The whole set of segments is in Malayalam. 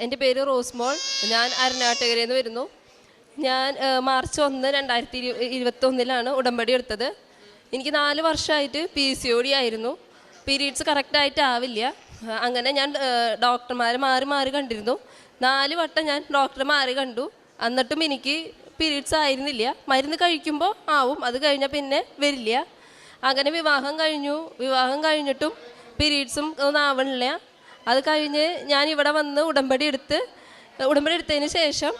എൻ്റെ പേര് റോസ്മോൾ. ഞാൻ അരുണാട്ടുകരയിൽ നിന്ന് വരുന്നു. ഞാൻ മാർച്ച് 1, 2021 ഉടമ്പടി എടുത്തത്. എനിക്ക് 4 വർഷമായിട്ട് PCOD ആയിരുന്നു. പീരീഡ്സ് കറക്റ്റായിട്ട് ആവില്ല. അങ്ങനെ ഞാൻ ഡോക്ടർമാരെ മാറി മാറി കണ്ടിരുന്നു. 4 വട്ടം ഞാൻ ഡോക്ടറെ മാറി കണ്ടു. എന്നിട്ടും എനിക്ക് പീരീഡ്സ് ആയിരുന്നില്ല. മരുന്ന് കഴിക്കുമ്പോൾ ആവും, അത് കഴിഞ്ഞാൽ പിന്നെ വരില്ല. അങ്ങനെ വിവാഹം കഴിഞ്ഞിട്ടും പീരീഡ്സും ഒന്നും ആവണില്ല. അത് കഴിഞ്ഞ് ഞാൻ ഇവിടെ വന്ന് ഉടമ്പടി എടുത്തതിന് ശേഷം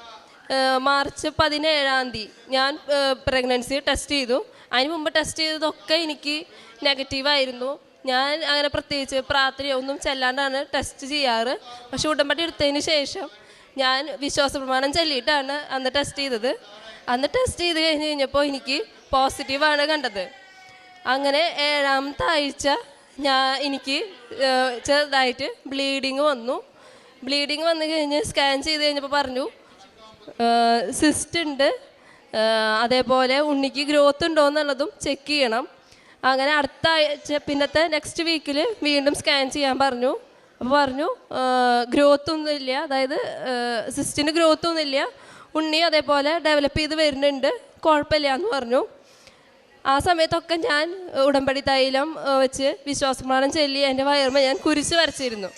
മാർച്ച് 17 ഞാൻ പ്രഗ്നൻസി ടെസ്റ്റ് ചെയ്തു. അതിന് മുമ്പ് ടെസ്റ്റ് ചെയ്തതൊക്കെ എനിക്ക് നെഗറ്റീവായിരുന്നു. ഞാൻ അങ്ങനെ പ്രത്യേകിച്ച് പ്രാർത്ഥനയോ ഒന്നും ചെല്ലാണ്ടാണ് ടെസ്റ്റ് ചെയ്യാറ്. പക്ഷെ ഉടമ്പടി എടുത്തതിന് ശേഷം ഞാൻ വിശ്വാസ പ്രമാണം ചൊല്ലിയിട്ടാണ് അന്ന് ടെസ്റ്റ് ചെയ്തത്. അന്ന് ടെസ്റ്റ് ചെയ്ത് കഴിഞ്ഞപ്പോൾ എനിക്ക് പോസിറ്റീവാണ് കണ്ടത്. അങ്ങനെ 7ാമത്തെ ആഴ്ച എനിക്ക് ചെറുതായിട്ട് ബ്ലീഡിങ് വന്നു. ബ്ലീഡിങ് വന്നു കഴിഞ്ഞ് സ്കാൻ ചെയ്ത് കഴിഞ്ഞപ്പോൾ പറഞ്ഞു സിസ്റ്റ് ഉണ്ട്, അതേപോലെ ഉണ്ണിക്ക് ഗ്രോത്ത് ഉണ്ടോ എന്നുള്ളതും ചെക്ക് ചെയ്യണം. അങ്ങനെ അടുത്ത ആഴ്ച നെക്സ്റ്റ് വീക്കിൽ വീണ്ടും സ്കാൻ ചെയ്യാൻ പറഞ്ഞു. അപ്പോൾ പറഞ്ഞു ഗ്രോത്ത് ഒന്നുമില്ല, അതായത് സിസ്റ്റിന് ഗ്രോത്ത് ഒന്നുമില്ല, ഉണ്ണി അതേപോലെ ഡെവലപ്പ് ചെയ്ത് വരുന്നുണ്ട്, കുഴപ്പമില്ല എന്ന് പറഞ്ഞു. ആ സമയത്തൊക്കെ ഞാൻ ഉടമ്പടി തൈലം വെച്ച് വിശ്വാസപ്രമാണം ചൊല്ലി എൻ്റെ വയറുമ ഞാൻ കുരിശ് വരച്ചിരുന്നു.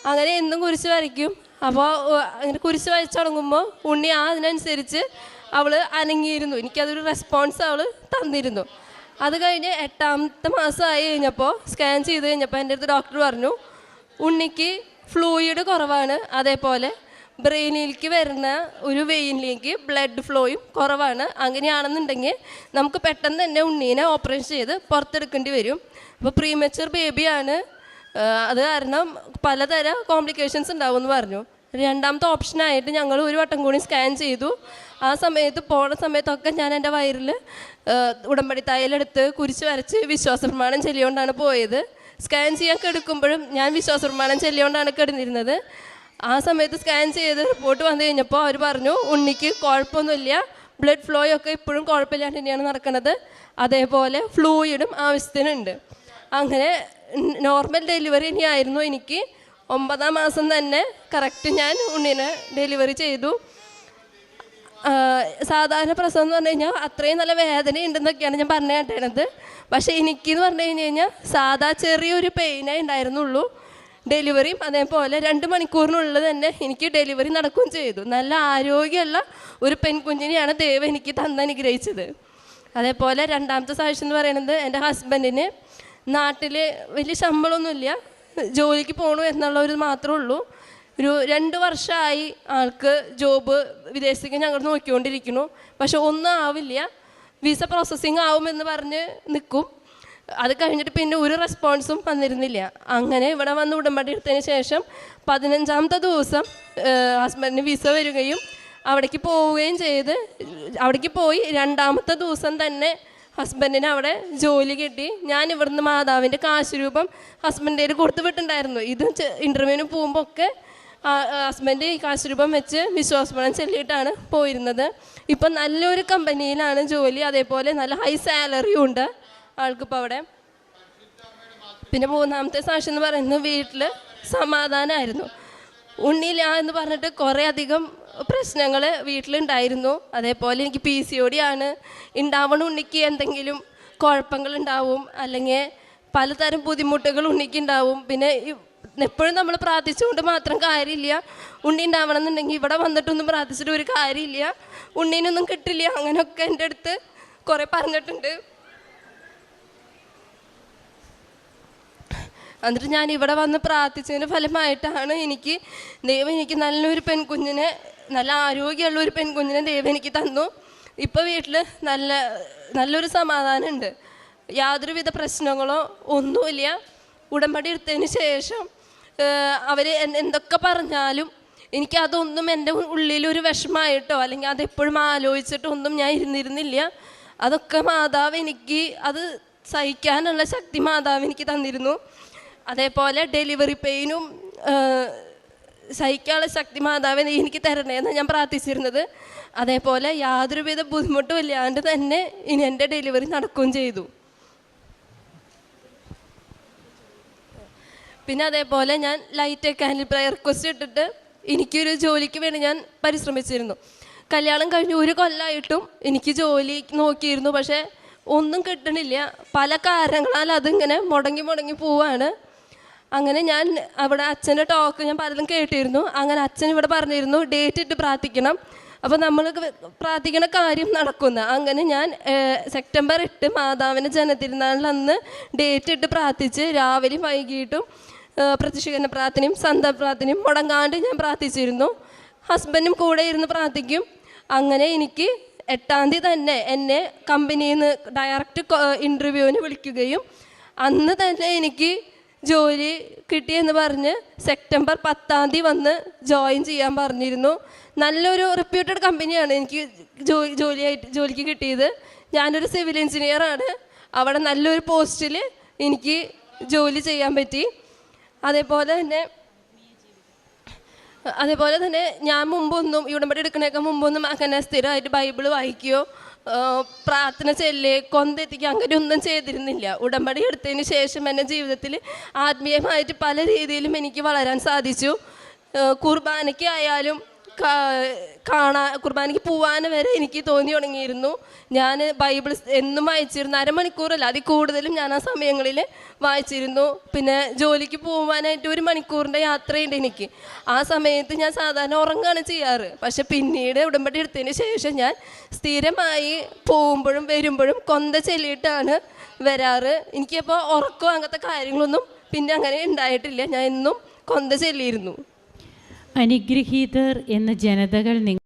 അങ്ങനെ എന്നും കുരിശ് വരയ്ക്കും. അപ്പോൾ അങ്ങനെ കുരിശ് വരച്ച് തുടങ്ങുമ്പോൾ ഉണ്ണി അതിനനുസരിച്ച് അവൾ അനങ്ങിയിരുന്നു. എനിക്കതൊരു റെസ്പോൺസ് അവൾ തന്നിരുന്നു. അത് കഴിഞ്ഞ് 8ാമത്തെ മാസമായി കഴിഞ്ഞപ്പോൾ സ്കാൻ ചെയ്ത് കഴിഞ്ഞപ്പോൾ എൻ്റെ അടുത്ത് ഡോക്ടർ പറഞ്ഞു ഉണ്ണിക്ക് ഫ്ലൂയിഡ് കുറവാണ്, അതേപോലെ ബ്രെയിനിലേക്ക് വരുന്ന ഒരു വെയിനിലേക്ക് ബ്ലഡ് ഫ്ലോയും കുറവാണ്. അങ്ങനെയാണെന്നുണ്ടെങ്കിൽ നമുക്ക് പെട്ടെന്ന് തന്നെ ഉണ്ണീനെ ഓപ്പറേഷൻ ചെയ്ത് പുറത്തെടുക്കേണ്ടി വരും. അപ്പോൾ പ്രീമച്വർ ബേബിയാണ്, അത് കാരണം പലതരം കോംപ്ലിക്കേഷൻസ് ഉണ്ടാവുമെന്ന് പറഞ്ഞു. 2ാമത്തെ ഓപ്ഷനായിട്ട് ഞങ്ങൾ ഒരു വട്ടം കൂടി സ്കാൻ ചെയ്തു. ആ സമയത്ത് പോണ സമയത്തൊക്കെ ഞാൻ എൻ്റെ വയറിൽ ഉടമ്പടി തൈലെടുത്ത് കുരിശ് വരച്ച് വിശ്വാസപ്രമാണം ചൊല്ലിക്കൊണ്ടാണ് പോയത്. സ്കാൻ ചെയ്യാൻ കിടക്കുമ്പോഴും ഞാൻ വിശ്വാസപ്രമാണം ചൊല്ലിക്കൊണ്ടാണ് കിടന്നിരുന്നത്. ആ സമയത്ത് സ്കാൻ ചെയ്ത് റിപ്പോർട്ട് വന്നു കഴിഞ്ഞപ്പോൾ അവർ പറഞ്ഞു ഉണ്ണിക്ക് കുഴപ്പമൊന്നുമില്ല, ബ്ലഡ് ഫ്ലോയൊക്കെ ഇപ്പോഴും കുഴപ്പമില്ലാണ്ട് തന്നെയാണ് നടക്കുന്നത്, അതേപോലെ ഫ്ലൂയിഡും ആവശ്യത്തിനുണ്ട്. അങ്ങനെ നോർമൽ ഡെലിവറി തന്നെയായിരുന്നു എനിക്ക്. 9ാം മാസം തന്നെ കറക്റ്റ് ഞാൻ ഉണ്ണിനെ ഡെലിവറി ചെയ്തു. സാധാരണ പ്രസവം എന്ന് പറഞ്ഞു കഴിഞ്ഞാൽ അത്രയും നല്ല വേദന ഉണ്ടെന്നൊക്കെയാണ് ഞാൻ പറഞ്ഞു കേട്ടത്. പക്ഷേ എനിക്കെന്ന് പറഞ്ഞു കഴിഞ്ഞാൽ സാധാ ചെറിയൊരു പെയിനേ ഉണ്ടായിരുന്നുള്ളൂ. ഡെലിവറിയും അതേപോലെ 2 മണിക്കൂറിനുള്ളിൽ തന്നെ എനിക്ക് ഡെലിവറി നടക്കുകയും ചെയ്തു. നല്ല ആരോഗ്യമുള്ള ഒരു പെൺകുഞ്ഞിനെയാണ് ദൈവം എനിക്ക് തന്നനുഗ്രഹിച്ചത്. അതേപോലെ 2ാമത്തെ സാക്ഷ്യം എന്ന് പറയുന്നത് എൻ്റെ ഹസ്ബൻഡിന് നാട്ടിൽ വലിയ ശമ്പളമൊന്നുമില്ല, ജോലിക്ക് പോകണു എന്നുള്ളൊരു മാത്രമേ ഉള്ളൂ. ഒരു 2 വർഷമായി ആൾക്ക് ജോബ് വിദേശത്തേക്ക് ഞങ്ങൾ നോക്കിക്കൊണ്ടിരിക്കുന്നു. പക്ഷെ ഒന്നും ആവില്ല, വിസ പ്രോസസ്സിങ് ആവുമെന്ന് പറഞ്ഞ് നിൽക്കും. അത് കഴിഞ്ഞിട്ട് പിന്നെ ഒരു റെസ്പോൺസും വന്നിരുന്നില്ല. അങ്ങനെ ഇവിടെ വന്ന് ഉടമ്പടി എടുത്തതിന് ശേഷം 15ാമത്തെ ദിവസം ഹസ്ബൻഡിന് വിസ വരികയും അവിടേക്ക് പോവുകയും ചെയ്ത്, അവിടേക്ക് പോയി 2ാമത്തെ ദിവസം തന്നെ ഹസ്ബൻഡിന് അവിടെ ജോലി കിട്ടി. ഞാൻ ഇവിടുന്ന് മാതാവിൻ്റെ കാശ് രൂപം ഹസ്ബൻഡിൻ്റെ കൊടുത്ത് വിട്ടുണ്ടായിരുന്നു. ഇത് ഇൻ്റർവ്യൂവിന് പോകുമ്പോൾ ഒക്കെ ഹസ്ബൻഡ് ഈ കാശ് രൂപം വെച്ച് വിശ്വാസപ്രമാണം ചൊല്ലിയിട്ടാണ് പോയിരുന്നത്. ഇപ്പം നല്ലൊരു കമ്പനിയിലാണ് ജോലി, അതേപോലെ നല്ല ഹൈ സാലറിയും ഉണ്ട് ആൾക്കിപ്പോൾ അവിടെ. പിന്നെ 3ാമത്തെ സാക്ഷ്യം എന്ന് പറയുന്നത് വീട്ടിൽ സമാധാനമായിരുന്നു. ഉണ്ണിയില്ല എന്ന് പറഞ്ഞിട്ട് കുറേ അധികം പ്രശ്നങ്ങൾ വീട്ടിലുണ്ടായിരുന്നു. അതേപോലെ എനിക്ക് PCOD ആണ്, ഉണ്ടാവണ ഉണ്ണിക്ക് എന്തെങ്കിലും കുഴപ്പങ്ങളുണ്ടാവും, അല്ലെങ്കിൽ പലതരം ബുദ്ധിമുട്ടുകൾ ഉണ്ണിക്കുണ്ടാവും. പിന്നെ എപ്പോഴും നമ്മൾ പ്രാർത്ഥിച്ചുകൊണ്ട് മാത്രം കാര്യമില്ല, ഉണ്ണി ഉണ്ടാവണം എന്നുണ്ടെങ്കിൽ ഇവിടെ വന്നിട്ടൊന്നും പ്രാർത്ഥിച്ചിട്ട് ഒരു കാര്യമില്ല, ഉണ്ണീനൊന്നും കിട്ടില്ല, അങ്ങനെയൊക്കെ എൻ്റെ അടുത്ത് കുറേ പറഞ്ഞിട്ടുണ്ട്. എന്നിട്ട് ഞാൻ ഇവിടെ വന്ന് പ്രാർത്ഥിച്ചതിൻ്റെ ഫലമായിട്ടാണ് ദൈവം എനിക്ക് നല്ലൊരു പെൺകുഞ്ഞിനെ, നല്ല ആരോഗ്യമുള്ള ഒരു പെൺകുഞ്ഞിനെ ദൈവം എനിക്ക് തന്നു. ഇപ്പോൾ വീട്ടിൽ നല്ലൊരു സമാധാനമുണ്ട്, യാതൊരുവിധ പ്രശ്നങ്ങളോ ഒന്നുമില്ല. ഉടമ്പടി എടുത്തതിന് ശേഷം അവർ എന്തൊക്കെ പറഞ്ഞാലും എനിക്കതൊന്നും എൻ്റെ ഉള്ളിലൊരു വിഷമമായിട്ടോ അല്ലെങ്കിൽ അതെപ്പോഴും ആലോചിച്ചിട്ടൊന്നും ഞാൻ ഇരുന്നില്ല. അതൊക്കെ മാതാവ് എനിക്ക് അത് സഹിക്കാനുള്ള ശക്തി മാതാവ് എനിക്ക് തന്നിരുന്നു. അതേപോലെ ഡെലിവറി പെയിനും സഹിക്കാനുള്ള ശക്തി മാതാവ് എനിക്ക് തരണേന്ന് ഞാൻ പ്രാർത്ഥിച്ചിരുന്നത്. അതേപോലെ യാതൊരുവിധ ബുദ്ധിമുട്ടും ഇല്ലാണ്ട് തന്നെ ഇനി എൻ്റെ ഡെലിവറി നടക്കുകയും ചെയ്തു. പിന്നെ അതേപോലെ ഞാൻ ലൈറ്റ് ക്യാൻഡിൽ പ്രയർ റിക്വസ്റ്റ് ഇട്ടിട്ട് എനിക്കൊരു ജോലിക്ക് വേണ്ടി ഞാൻ പരിശ്രമിച്ചിരുന്നു. കല്യാണം കഴിഞ്ഞ് 1 കൊല്ലമായിട്ടും എനിക്ക് ജോലി നോക്കിയിരുന്നു, പക്ഷേ ഒന്നും കിട്ടണില്ല. പല കാരണങ്ങളാൽ അതിങ്ങനെ മുടങ്ങി പോവാണ്. അങ്ങനെ ഞാൻ അവിടെ അച്ഛൻ്റെ ടോക്ക് ഞാൻ പലതും കേട്ടിരുന്നു. അങ്ങനെ അച്ഛൻ ഇവിടെ പറഞ്ഞിരുന്നു ഡേറ്റ് ഇട്ട് പ്രാർത്ഥിക്കണം, അപ്പോൾ നമ്മൾ പ്രാർത്ഥിക്കുന്ന കാര്യം നടക്കുന്ന. അങ്ങനെ ഞാൻ സെപ്റ്റംബർ 8 മാതാവിൻ്റെ ജനതിരുനാളിൽ അന്ന് ഡേറ്റ് ഇട്ട് പ്രാർത്ഥിച്ച് രാവിലെയും വൈകിട്ടും പ്രത്യക്ഷീകരണ പ്രാർത്ഥനയും സന്ധ്യ പ്രാർത്ഥനയും മുടങ്ങാണ്ട് ഞാൻ പ്രാർത്ഥിച്ചിരുന്നു. ഹസ്ബൻഡും കൂടെ ഇരുന്ന് പ്രാർത്ഥിക്കും. അങ്ങനെ എനിക്ക് 8-ാം തീയതി തന്നെ എന്നെ കമ്പനിയിൽ നിന്ന് ഡയറക്റ്റ് ഇൻ്റർവ്യൂവിന് വിളിക്കുകയും അന്ന് തന്നെ എനിക്ക് ജോലി കിട്ടിയെന്ന് പറഞ്ഞ് സെപ്റ്റംബർ 10-ാം തീയതി വന്ന് ജോയിൻ ചെയ്യാൻ പറഞ്ഞിരുന്നു. നല്ലൊരു റെപ്യൂട്ടഡ് കമ്പനിയാണ് എനിക്ക് ജോലിക്ക് കിട്ടിയത്. ഞാനൊരു സിവിൽ എഞ്ചിനീയറാണ്. അവിടെ നല്ലൊരു പോസ്റ്റിൽ എനിക്ക് ജോലി ചെയ്യാൻ പറ്റി. അതേപോലെ തന്നെ ഞാൻ മുമ്പൊന്നും ഉടമ്പടി എടുക്കണേക്കാൾ മുമ്പൊന്നും അങ്ങനെ സ്ഥിരമായിട്ട് ബൈബിൾ വായിക്കുകയോ പ്രാർത്ഥന ചെല്ലുകയോ കൊന്തെത്തിക്കുക അങ്ങനെയൊന്നും ചെയ്തിരുന്നില്ല. ഉടമ്പടി എടുത്തതിന് ശേഷം എൻ്റെ ജീവിതത്തിൽ ആത്മീയമായിട്ട് പല രീതിയിലും എനിക്ക് വളരാൻ സാധിച്ചു. കുർബാനയ്ക്ക് ആയാലും കുർബാനയ്ക്ക് പോവാൻ വരെ എനിക്ക് തോന്നി തുടങ്ങിയിരുന്നു. ഞാൻ ബൈബിൾ എന്നും വായിച്ചിരുന്നു. അരമണിക്കൂറല്ല, അതിൽ കൂടുതലും ഞാൻ ആ സമയങ്ങളിൽ വായിച്ചിരുന്നു. പിന്നെ ജോലിക്ക് പോകാനായിട്ട് 1 മണിക്കൂറിൻ്റെ യാത്രയുണ്ട് എനിക്ക്. ആ സമയത്ത് ഞാൻ സാധാരണ ഉറങ്ങുകയാണ് ചെയ്യാറ്. പക്ഷെ പിന്നീട് ഉടമ്പടി എടുത്തതിന് ശേഷം ഞാൻ സ്ഥിരമായി പോകുമ്പോഴും വരുമ്പോഴും കൊന്ത ചെല്ലിയിട്ടാണ് വരാറ്. എനിക്കപ്പോൾ ഉറക്കോ അങ്ങനത്തെ കാര്യങ്ങളൊന്നും പിന്നെ അങ്ങനെ ഉണ്ടായിട്ടില്ല. ഞാൻ എന്നും കൊന്ത ചെല്ലിയിരുന്നു. അനുഗ്രഹീതർ എന്ന ജനതകൾ